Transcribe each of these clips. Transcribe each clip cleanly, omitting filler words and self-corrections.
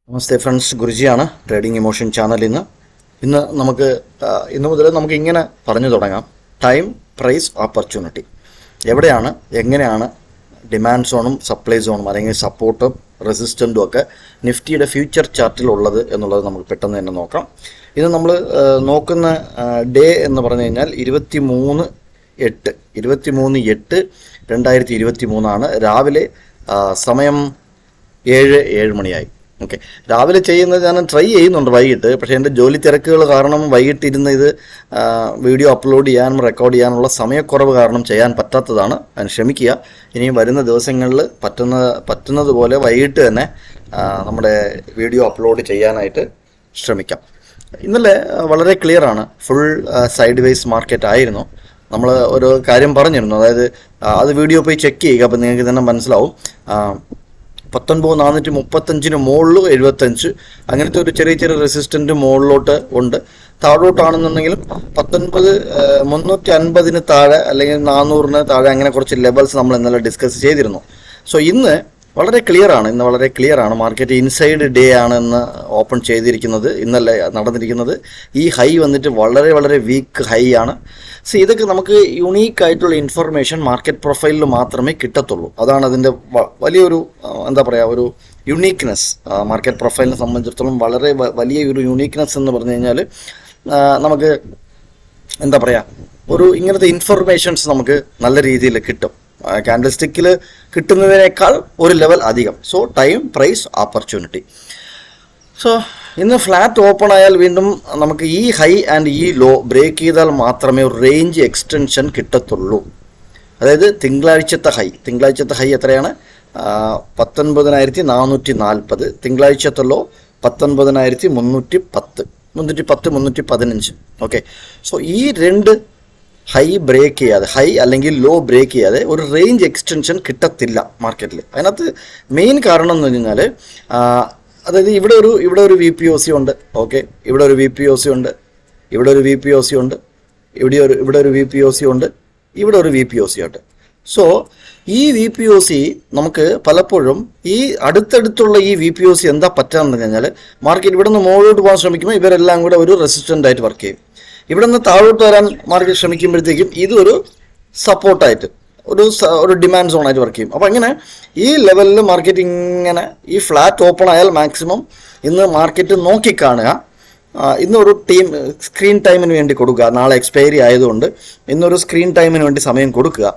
നമസ്തേ friends, ഗുരുജിയാണ് trading emotion ചാനലിൽ നിന്ന്. ഇന്ന് മുതൽ നമുക്ക് ഇങ്ങനെ പറഞ്ഞു തുടങ്ങാം. Time, price, opportunity. എവിടെയാണ്, എങ്ങനെയാണ് ഡിമാൻഡ് സോണും സപ്ലൈ സോണും അല്ലെങ്കിൽ സപ്പോർട്ടും റെസിസ്റ്റൻറ്റും ഒക്കെ നിഫ്റ്റിയുടെ ഫ്യൂച്ചർ ചാർട്ടിലുള്ളത് എന്നുള്ളത് നമുക്ക് പെട്ടെന്ന് തന്നെ നോക്കാം. ഇത് നമ്മൾ നോക്കുന്ന ഡേ എന്ന് പറഞ്ഞു കഴിഞ്ഞാൽ 23/8/2023 രാവിലെ. സമയം 7 മണിയായി. ഓക്കെ, രാവിലെ ചെയ്യുന്നത് ഞാൻ ട്രൈ ചെയ്യുന്നുണ്ട് വൈകിട്ട്, പക്ഷേ എൻ്റെ ജോലി തിരക്കുകൾ കാരണം വൈകിട്ടിരുന്ന് ഇത് വീഡിയോ അപ്ലോഡ് ചെയ്യാനും റെക്കോർഡ് ചെയ്യാനുള്ള സമയക്കുറവ് കാരണം ചെയ്യാൻ പറ്റാത്തതാണ്. അതിന് ക്ഷമിക്കുക. ഇനിയും വരുന്ന ദിവസങ്ങളിൽ പറ്റുന്നത് പോലെ വൈകിട്ട് തന്നെ നമ്മുടെ വീഡിയോ അപ്ലോഡ് ചെയ്യാനായിട്ട് ശ്രമിക്കാം. ഇന്നലെ വളരെ ക്ലിയറാണ്. ഫുൾ സൈഡ് വേസ് മാർക്കറ്റ് ആയിരുന്നു. നമ്മൾ ഒരു കാര്യം പറഞ്ഞിരുന്നു, അതായത് അത് വീഡിയോ പോയി ചെക്ക് ചെയ്യുക, അപ്പോൾ നിങ്ങൾക്ക് തന്നെ മനസ്സിലാവും. 19,435 മുകളിൽ 75, അങ്ങനത്തെ ഒരു ചെറിയ റെസിസ്റ്റൻ്റ് മുകളിലോട്ട് ഉണ്ട്. താഴോട്ടാണെന്നുണ്ടെങ്കിലും 19,350 താഴെ അല്ലെങ്കിൽ 400 താഴെ, അങ്ങനെ കുറച്ച് ലെവൽസ് നമ്മൾ ഇന്നലെ ഡിസ്കസ് ചെയ്തിരുന്നു. സോ ഇന്ന് വളരെ ക്ലിയറാണ്. മാർക്കറ്റ് ഇൻസൈഡ് ഡേ ആണെന്ന് ഓപ്പൺ ചെയ്തിരിക്കുന്നത്. ഇന്നലെ നടന്നിരിക്കുന്നത് ഈ ഹൈ വന്നിട്ട് വളരെ വീക്ക് ഹൈ ആണ്. സോ ഇതൊക്കെ നമുക്ക് യുണീക്ക് ആയിട്ടുള്ള ഇൻഫർമേഷൻ മാർക്കറ്റ് പ്രൊഫൈലിൽ മാത്രമേ കിട്ടത്തുള്ളൂ. അതാണ് അതിൻ്റെ വലിയൊരു ഒരു യുണീക്ക്നെസ്. മാർക്കറ്റ് പ്രൊഫൈലിനെ സംബന്ധിച്ചിടത്തോളം വളരെ വലിയ ഒരു യുണീക്ക്നെസ് എന്ന് പറഞ്ഞു കഴിഞ്ഞാൽ നമുക്ക് ഒരു ഇങ്ങനത്തെ ഇൻഫർമേഷൻസ് നമുക്ക് നല്ല രീതിയിൽ കിട്ടും. ക്യാൻഡിൽ സ്റ്റിക്കിൽ കിട്ടുന്നതിനേക്കാൾ ഒരു ലെവൽ അധികം. So time, price, opportunity. So ഇന്ന് ഫ്ലാറ്റ് ഓപ്പൺ ആയാൽ വീണ്ടും നമുക്ക് ഈ ഹൈ ആൻഡ് ഈ ലോ ബ്രേക്ക് ചെയ്താൽ മാത്രമേ ഒരു റേഞ്ച് എക്സ്റ്റൻഷൻ കിട്ടത്തുള്ളൂ. അതായത് തിങ്കളാഴ്ചത്തെ ഹൈ എത്രയാണ്? 19,440. തിങ്കളാഴ്ചത്തെ ലോ 19,310, 315. ഓക്കെ, സോ ഈ രണ്ട് ഹൈ ബ്രേക്ക് ചെയ്യാതെ, ഹൈ അല്ലെങ്കിൽ ലോ ബ്രേക്ക് ചെയ്യാതെ ഒരു റേഞ്ച് എക്സ്റ്റൻഷൻ കിട്ടത്തില്ല മാർക്കറ്റിൽ. അതിനകത്ത് മെയിൻ കാരണം എന്ന് പറഞ്ഞു കഴിഞ്ഞാൽ, അതായത് ഇവിടെ ഒരു VPOC ഉണ്ട്. ഓക്കെ, ഇവിടെ ഒരു VPOC ഉണ്ട്, ഇവിടെ ഒരു VPOC ഉണ്ട്, ഇവിടെ ഒരു VPOC ഉണ്ട്, ഇവിടെ ഒരു VPOC ഉണ്ട്. സോ ഈ VPOC നമുക്ക് പലപ്പോഴും ഈ അടുത്തടുത്തുള്ള ഈ VPOC എന്താ പറ്റാന്ന് കഴിഞ്ഞാൽ, മാർക്കറ്റ് ഇവിടെ നിന്ന് മുകളിലോട്ട് പോകാൻ ശ്രമിക്കുമ്പോൾ ഇവരെല്ലാം കൂടെ ഒരു റെസിസ്റ്റൻ്റ് ആയിട്ട് വർക്ക് ചെയ്യും. ഇവിടെ നിന്ന് താഴോട്ട് വരാൻ മാർക്കറ്റ് ശ്രമിക്കുമ്പോഴത്തേക്കും ഇതൊരു സപ്പോർട്ടായിട്ട് ഒരു ഡിമാൻഡ് സോണായിട്ട് വർക്ക് ചെയ്യും. അപ്പോൾ അങ്ങനെ ഈ ലെവലിൽ മാർക്കറ്റ് ഇങ്ങനെ ഈ ഫ്ലാറ്റ് ഓപ്പൺ ആയാൽ മാക്സിമം ഇന്ന് മാർക്കറ്റ് നോക്കിക്കാണുക. ഇന്നൊരു സ്ക്രീൻ ടൈമിന് വേണ്ടി കൊടുക്കുക. നാളെ എക്സ്പയറി ആയതുകൊണ്ട് ഇന്നൊരു സ്ക്രീൻ ടൈമിന് വേണ്ടി സമയം കൊടുക്കുക.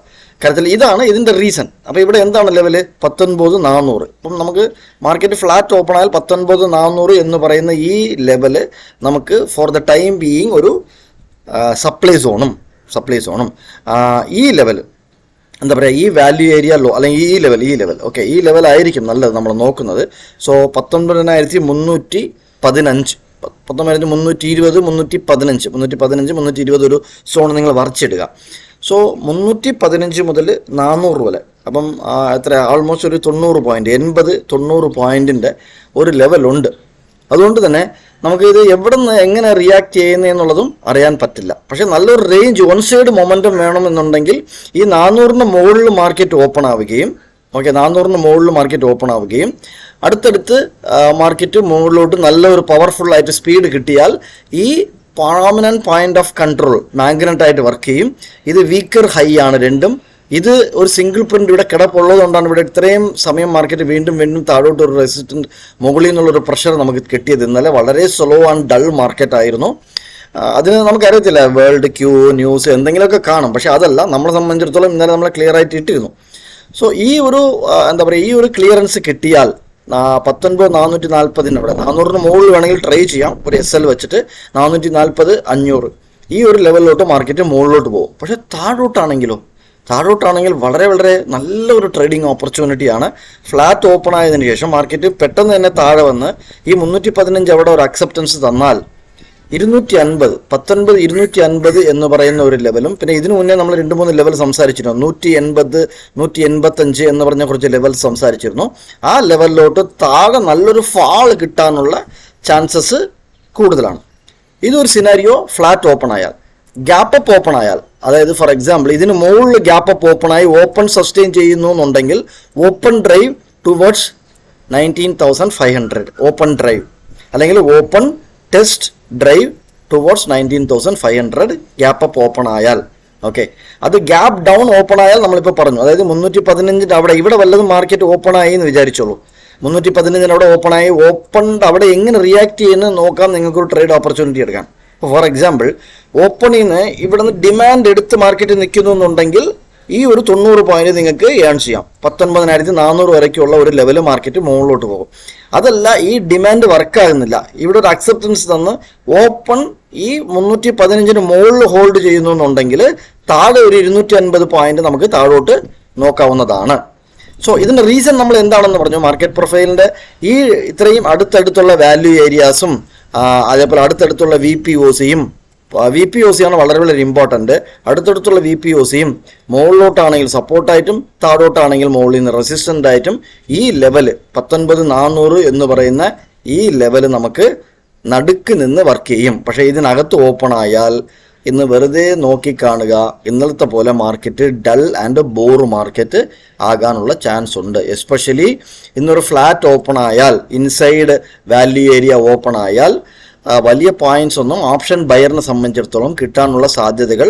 കാര്യത്തിൽ ഇതാണ് ഇതിൻ്റെ റീസൺ. അപ്പോൾ ഇവിടെ എന്താണ് ലെവല്? 19,400. ഇപ്പം നമുക്ക് മാർക്കറ്റ് ഫ്ലാറ്റ് ഓപ്പൺ ആയാൽ 19,400 എന്ന് പറയുന്ന ഈ ലെവല് നമുക്ക് ഫോർ ദ ടൈം ബീയിങ് ഒരു സപ്ലൈ സോണും ഈ ലെവൽ ഈ വാല്യൂ ഏരിയ ലോ അല്ലെങ്കിൽ ഈ ലെവൽ ഓക്കെ, ഈ ലെവലായിരിക്കും നല്ലത് നമ്മൾ നോക്കുന്നത്. സോ 19,315, 19,320, 315 ഒരു സോൺ നിങ്ങൾ വരച്ചിടുക. സോ 315 മുതൽ 400 വരെ, അപ്പം ആൾമോസ്റ്റ് ഒരു 90 പോയിന്റ്, 80-90 പോയിന്റിൻ്റെ ഒരു ലെവലുണ്ട്. അതുകൊണ്ട് തന്നെ നമുക്ക് ഇത് എവിടെ നിന്ന് എങ്ങനെ റിയാക്ട് ചെയ്യുന്നതെന്നുള്ളതും അറിയാൻ പറ്റില്ല. പക്ഷെ നല്ലൊരു റേഞ്ച് വൺ സൈഡ് മൊമെൻറ്റം വേണമെന്നുണ്ടെങ്കിൽ ഈ 400 മുകളിൽ മാർക്കറ്റ് ഓപ്പൺ ആവുകയും, ഓക്കെ, 400 മുകളിൽ മാർക്കറ്റ് ഓപ്പൺ ആവുകയും അടുത്തടുത്ത് മാർക്കറ്റ് മുകളിലോട്ട് നല്ലൊരു പവർഫുൾ ആയിട്ട് സ്പീഡ് കിട്ടിയാൽ ഈ permanent point of control magnet ആയിട്ട് വർക്ക് ചെയ്യും. ഇത് വീക്കർ ഹൈ ആണ് രണ്ടും. ഇത് ഒരു സിംഗിൾ പ്രിന്റ് ഇവിടെ കിടപ്പുള്ളത് കൊണ്ടാണ് ഇവിടെ ഇത്രയും സമയം മാർക്കറ്റ് വീണ്ടും താഴോട്ട് ഒരു റെസിസ്റ്റന്റ് മുകളിൽ നിന്നുള്ളൊരു പ്രഷർ നമുക്ക് കിട്ടിയത്. ഇന്നലെ വളരെ സ്ലോ ആൻഡ് ഡൾ മാർക്കറ്റ് ആയിരുന്നു. അതിന് നമുക്കറിയത്തില്ല, വേൾഡ് ക്യൂ ന്യൂസ് എന്തെങ്കിലുമൊക്കെ കാണും, പക്ഷെ അതല്ല. നമ്മളെ സംബന്ധിച്ചിടത്തോളം ഇന്നലെ നമ്മളെ ക്ലിയർ ആയിട്ട് ഇട്ടിരുന്നു. സോ ഈ ഒരു ഈ ഒരു ക്ലിയറൻസ് കിട്ടിയാൽ 19,440 അവിടെ 400 മുകളിൽ വേണമെങ്കിൽ ട്രൈ ചെയ്യാം. ഒരു SL വെച്ചിട്ട് 440, 500 ഈ ഒരു ലെവലിലോട്ട് മാർക്കറ്റ് മുകളിലോട്ട് പോകും. പക്ഷെ താഴോട്ടാണെങ്കിൽ വളരെ നല്ലൊരു ട്രേഡിംഗ് ഓപ്പർച്യൂണിറ്റിയാണ്. ഫ്ലാറ്റ് ഓപ്പൺ ആയതിനു ശേഷം മാർക്കറ്റ് പെട്ടെന്ന് തന്നെ താഴെ വന്ന് ഈ 315 അവിടെ ഒരു അക്സെപ്റ്റൻസ് തന്നാൽ 250 എന്ന് പറയുന്ന ഒരു ലെവലും, പിന്നെ ഇതിനു മുന്നേ നമ്മൾ 2-3 ലെവൽ സംസാരിച്ചിരുന്നു. 180, 185 എന്ന് പറഞ്ഞ കുറച്ച് ലെവൽ സംസാരിച്ചിരുന്നു. ആ ലെവലിലോട്ട് താഴെ നല്ലൊരു ഫാൾ കിട്ടാനുള്ള ചാൻസസ് കൂടുതലാണ്. ഇതൊരു സിനാരിയോ ഫ്ലാറ്റ് ഓപ്പൺ ആയാൽ. ഗ്യാപ്പ് അപ്പ് ഓപ്പൺ ആയാൽ, അതായത് ഫോർ എക്സാമ്പിൾ ഇതിന് മുകളിൽ ഗ്യാപ്പ് അപ്പ് ഓപ്പൺ ആയി ഓപ്പൺ സസ്റ്റെയിൻ ചെയ്യുന്നു എന്നുണ്ടെങ്കിൽ open drive towards 19,500 open drive അല്ലെങ്കിൽ open test drive towards 19,500 gap up open ആയാൽ. ഓക്കെ, അത് ഗ്യാപ്പ് ഡൗൺ ഓപ്പൺ ആയാൽ നമ്മളിപ്പോൾ പറഞ്ഞു, അതായത് 315 അവിടെ ഇവിടെ വല്ലതും മാർക്കറ്റ് ഓപ്പൺ ആയി എന്ന് വിചാരിച്ചോളൂ. 315 അവിടെ ഓപ്പൺ ആയി, ഓപ്പൺ അവിടെ എങ്ങനെ റിയാക്ട് ചെയ്യുന്നത് നോക്കാം, നിങ്ങൾക്കൊരു ട്രേഡ് ഓപ്പർച്യൂണിറ്റി എടുക്കാം. ഫോർ എക്സാമ്പിൾ, ഓപ്പണിന്ന് ഇവിടെ നിന്ന് ഡിമാൻഡ് എടുത്ത് മാർക്കറ്റ് നിൽക്കുന്നു എന്നുണ്ടെങ്കിൽ ഈ ഒരു 90 പോയിന്റ് നിങ്ങൾക്ക് ഏൺ ചെയ്യാം. 19,400 വരയ്ക്കുള്ള ഒരു ലെവൽ മാർക്കറ്റ് മുകളിലോട്ട് പോകും. അതല്ല, ഈ ഡിമാൻഡ് വർക്കാകുന്നില്ല, ഇവിടെ ഒരു അക്സെപ്റ്റൻസ് തന്ന് ഓപ്പൺ ഈ 315 മുകളിൽ ഹോൾഡ് ചെയ്യുന്നു എന്നുണ്ടെങ്കിൽ താഴെ ഒരു 250 പോയിന്റ് നമുക്ക് താഴോട്ട് നോക്കാവുന്നതാണ്. സോ ഇതിൻ്റെ റീസൺ നമ്മൾ എന്താണെന്ന് പറഞ്ഞു, മാർക്കറ്റ് പ്രൊഫൈലിൻ്റെ ഈ ഇത്രയും അടുത്തടുത്തുള്ള വാല്യൂ ഏരിയാസും അതേപോലെ അടുത്തടുത്തുള്ള VPOC ആണ് വളരെ വളരെ ഇമ്പോർട്ടൻറ്റ്. അടുത്തടുത്തുള്ള VPOCയും മുകളിലോട്ടാണെങ്കിൽ സപ്പോർട്ടായിട്ടും താഴോട്ടാണെങ്കിൽ മുകളിൽ നിന്ന് റെസിസ്റ്റൻ്റ് ആയിട്ടും ഈ ലെവല് 19,400 എന്ന് പറയുന്ന ഈ ലെവല് നമുക്ക് നടുക്ക് നിന്ന് വർക്ക് ചെയ്യും. പക്ഷേ ഇതിനകത്ത് ഓപ്പൺ ആയാൽ ഇന്ന് വെറുതെ നോക്കിക്കാണുക, ഇന്നലത്തെ പോലെ market dull and bore market ആകാനുള്ള ചാൻസ് ഉണ്ട്. എസ്പെഷ്യലി ഇന്നൊരു ഫ്ലാറ്റ് ഓപ്പൺ ആയാൽ, ഇൻസൈഡ് വാല്യൂ ഏരിയ ഓപ്പൺ ആയാൽ വലിയ പോയിന്റ്സ് ഒന്നും ഓപ്ഷൻ ബയറിനെ സംബന്ധിച്ചിടത്തോളം കിട്ടാനുള്ള സാധ്യതകൾ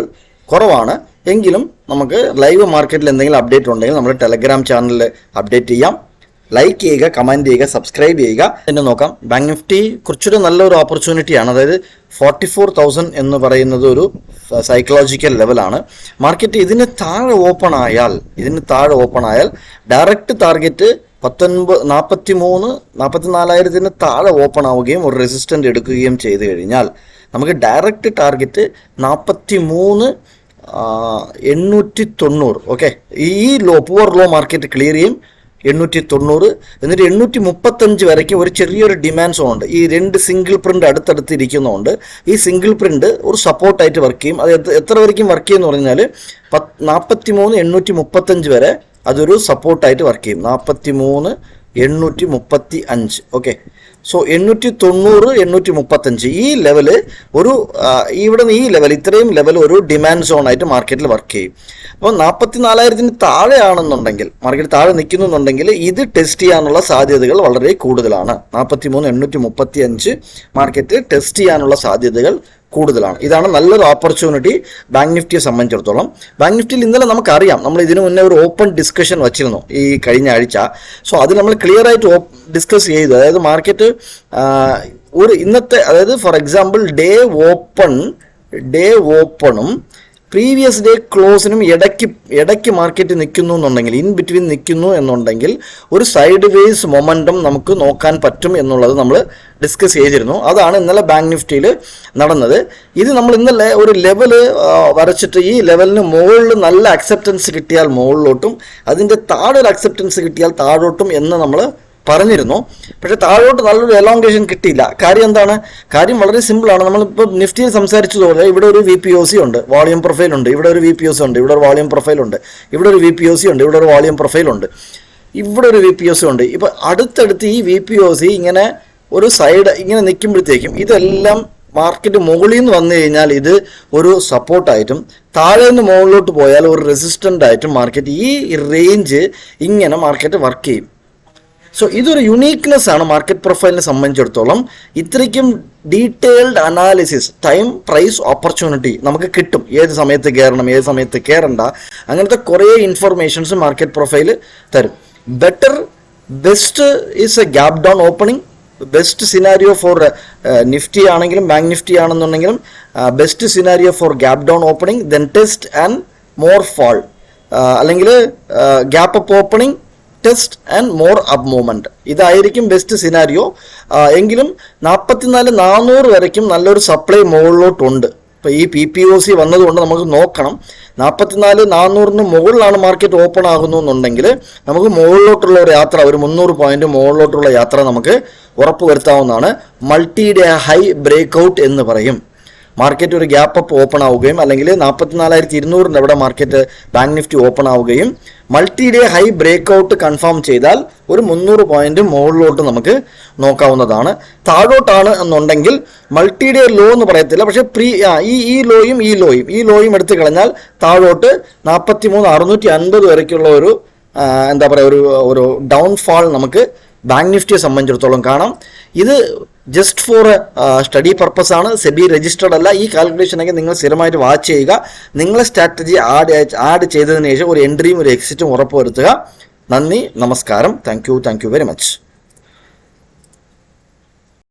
കുറവാണ്. എങ്കിലും നമുക്ക് ലൈവ് മാർക്കറ്റിൽ എന്തെങ്കിലും അപ്ഡേറ്റ് ഉണ്ടെങ്കിൽ നമ്മൾ ടെലഗ്രാം ചാനലിൽ അപ്ഡേറ്റ് ചെയ്യാം. ലൈക്ക് ചെയ്യുക, കമൻറ്റ് ചെയ്യുക, സബ്സ്ക്രൈബ് ചെയ്യുക. പിന്നെ നോക്കാം, ബാങ്ക് നിഫ്റ്റി കുറച്ചൊരു നല്ലൊരു ഓപ്പർച്യൂണിറ്റിയാണ്. അതായത് 44,000 എന്ന് പറയുന്നത് ഒരു സൈക്കോളജിക്കൽ ലെവലാണ്. മാർക്കറ്റ് ഇതിന് താഴെ ഓപ്പൺ ആയാൽ ഡയറക്റ്റ് ടാർഗറ്റ് 44,000 താഴെ ഓപ്പൺ ആവുകയും ഒരു റെസിസ്റ്റൻ്റ് എടുക്കുകയും ചെയ്തു കഴിഞ്ഞാൽ നമുക്ക് ഡയറക്റ്റ് ടാർഗറ്റ് 43,890. ഓക്കെ, ഈ പുവർ ലോ മാർക്കറ്റ് ക്ലിയർ ചെയ്യും 890. എന്നിട്ട് 835 വരയ്ക്കും ഒരു ചെറിയൊരു ഡിമാൻഡ് സോൺ ഉണ്ട്. ഈ രണ്ട് സിംഗിൾ പ്രിന്റ് അടുത്തടുത്ത് ഇരിക്കുന്നതുകൊണ്ട് ഈ സിംഗിൾ പ്രിന്റ് ഒരു സപ്പോർട്ടായിട്ട് വർക്ക് ചെയ്യും. അത് എത്ര വരയ്ക്കും വർക്ക് ചെയ്യുമെന്ന് പറഞ്ഞാൽ 43,835 വരെ അതൊരു സപ്പോർട്ടായിട്ട് വർക്ക് ചെയ്യും. 43,835. ഓക്കെ, സോ 890, 835 ഈ ലെവല് ഒരു ഇവിടെ നിന്ന് ഈ ലെവൽ ഇത്രയും ലെവൽ ഒരു ഡിമാൻഡ് സോൺ ആയിട്ട് മാർക്കറ്റിൽ വർക്ക് ചെയ്യും. അപ്പോൾ 44,000 താഴെയാണെന്നുണ്ടെങ്കിൽ, മാർക്കറ്റ് താഴെ നിൽക്കുന്നുണ്ടെങ്കിൽ ഇത് ടെസ്റ്റ് ചെയ്യാനുള്ള സാധ്യതകൾ വളരെ കൂടുതലാണ്. 43,835 മാർക്കറ്റ് ടെസ്റ്റ് ചെയ്യാനുള്ള സാധ്യതകൾ കൂടുതലാണ്. ഇതാണ് നല്ലൊരു ഓപ്പർച്യൂണിറ്റി ബാങ്ക് നിഫ്റ്റിയെ സംബന്ധിച്ചിടത്തോളം. ബാങ്ക് നിഫ്റ്റിയിൽ ഇന്നലെ നമുക്കറിയാം, നമ്മൾ ഇതിനു മുന്നേ ഒരു ഓപ്പൺ ഡിസ്കഷൻ വച്ചിരുന്നു ഈ കഴിഞ്ഞ ആഴ്ച. സോ അത് നമ്മൾ ക്ലിയർ ആയിട്ട് ഡിസ്കസ് ചെയ്തു. അതായത് മാർക്കറ്റ് ഒരു ഇന്നത്തെ, അതായത് ഫോർ എക്സാമ്പിൾ ഡേ ഓപ്പണും പ്രീവിയസ് ഡേ ക്ലോസിനും ഇടയ്ക്ക് മാർക്കറ്റ് നിൽക്കുന്നു എന്നുണ്ടെങ്കിൽ, ഇൻ ബിറ്റ്വീൻ നിൽക്കുന്നു എന്നുണ്ടെങ്കിൽ ഒരു സൈഡ് വേസ് മൊമെൻറ്റം നമുക്ക് നോക്കാൻ പറ്റും എന്നുള്ളത് നമ്മൾ ഡിസ്കസ് ചെയ്തിരുന്നു. അതാണ് ഇന്നലെ ബാങ്ക് നിഫ്റ്റിയിൽ നടന്നത്. ഇത് നമ്മൾ ഇന്നലെ ഒരു ലെവല് വരച്ചിട്ട് ഈ ലെവലിന് മുകളിൽ നല്ല അക്സെപ്റ്റൻസ് കിട്ടിയാൽ മുകളിലോട്ടും അതിൻ്റെ താഴെ ഒരു അക്സെപ്റ്റൻസ് കിട്ടിയാൽ താഴോട്ടും എന്ന് നമ്മൾ പറഞ്ഞിരുന്നു. പക്ഷെ താഴോട്ട് നല്ലൊരു എലോങ്കേഷൻ കിട്ടിയില്ല. കാര്യം എന്താണ്? കാര്യം വളരെ സിമ്പിളാണ്. നമ്മളിപ്പോൾ നിഫ്റ്റിയിൽ സംസാരിച്ചതുപോലെ ഇവിടെ ഒരു VPOC ഉണ്ട്, വോളിയം പ്രൊഫൈൽ ഉണ്ട്, ഇവിടെ ഒരു VPOC ഉണ്ട്, ഇവിടെ ഒരു വോളിയം പ്രൊഫൈൽ ഉണ്ട്, ഇവിടെ ഒരു VPOC ഉണ്ട്, ഇവിടെ ഒരു വോളിയം പ്രൊഫൈൽ ഉണ്ട്, ഇവിടെ ഒരു VPOC ഉണ്ട്. ഇപ്പോൾ അടുത്തടുത്ത് ഈ VPOC ഇങ്ങനെ ഒരു സൈഡ് ഇങ്ങനെ നിൽക്കുമ്പോഴത്തേക്കും ഇതെല്ലാം മാർക്കറ്റ് മുകളിൽ നിന്ന് വന്നു കഴിഞ്ഞാൽ ഇത് ഒരു സപ്പോർട്ടായിട്ടും താഴെ നിന്ന് മുകളിലോട്ട് പോയാൽ ഒരു റെസിസ്റ്റൻ്റ് ആയിട്ടും മാർക്കറ്റ് ഈ റേഞ്ച് ഇങ്ങനെ മാർക്കറ്റ് വർക്ക് ചെയ്യും. സോ ഇതൊരു യുണീക്നെസ് ആണ് മാർക്കറ്റ് പ്രൊഫൈലിനെ സംബന്ധിച്ചിടത്തോളം. ഇത്രയ്ക്കും detailed analysis, time price opportunity നമുക്ക് കിട്ടും. ഏത് സമയത്ത് കയറണം, ഏത് സമയത്ത് കയറണ്ട, അങ്ങനത്തെ കുറേ ഇൻഫർമേഷൻസ് മാർക്കറ്റ് പ്രൊഫൈൽ തരും. Best is a gap down opening. Best scenario for Nifty ആണെങ്കിലും ബാങ്ക് നിഫ്റ്റി ആണെന്നുണ്ടെങ്കിലും best scenario for gap down opening, then test and more fall, അല്ലെങ്കിൽ gap up opening, test and more up movement. ഇതായിരിക്കും best scenario. എങ്കിലും 44,400 വരയ്ക്കും നല്ലൊരു supply മുകളിലോട്ടുണ്ട്. ഇപ്പോൾ ഈ PPOC വന്നതുകൊണ്ട് നമുക്ക് നോക്കണം. 44,400 മുകളിലാണ് മാർക്കറ്റ് ഓപ്പൺ ആകുന്നു എന്നുണ്ടെങ്കിൽ നമുക്ക് മുകളിലോട്ടുള്ള ഒരു യാത്ര, ഒരു 300 പോയിന്റ് മുകളിലോട്ടുള്ള യാത്ര നമുക്ക് ഉറപ്പ് വരുത്താവുന്നതാണ്. മൾട്ടി ഡേ ഹൈ ബ്രേക്ക്ഔട്ട് എന്ന് പറയും. മാർക്കറ്റ് ഒരു ഗ്യാപ്പ് അപ്പ് ഓപ്പൺ ആവുകയും അല്ലെങ്കിൽ 44,200 അവിടെ മാർക്കറ്റ് ബാങ്ക് നിഫ്റ്റി ഓപ്പൺ ആവുകയും multi day high breakout confirm ചെയ്താൽ ഒരു 300 പോയിന്റ് മുകളിലോട്ട് നമുക്ക് നോക്കാവുന്നതാണ്. താഴോട്ടാണ് എന്നുണ്ടെങ്കിൽ മൾട്ടി ഡേ ലോ എന്ന് പറയത്തില്ല, പക്ഷേ ഈ ലോയും എടുത്തു കളഞ്ഞാൽ താഴോട്ട് 43,650 വരയ്ക്കുള്ള ഒരു എന്താ പറയുക ഒരു ഡൗൺഫാൾ നമുക്ക് ബാങ്ക് നിഫ്റ്റിയെ സംബന്ധിച്ചിടത്തോളം കാണാം. ഇത് ജസ്റ്റ് ഫോർ സ്റ്റഡി പർപ്പസ് ആണ്, സെബി രജിസ്റ്റേർഡ് അല്ല. ഈ കാൽക്കുലേഷനൊക്കെ നിങ്ങൾ സ്ഥിരമായിട്ട് വാച്ച് ചെയ്യുക. നിങ്ങളെ സ്ട്രാറ്റജി ആഡ് ചെയ്തതിന് ശേഷം ഒരു എൻട്രിയും ഒരു എക്സിറ്റും ഉറപ്പുവരുത്തുക. നന്ദി, നമസ്കാരം. Thank you very much.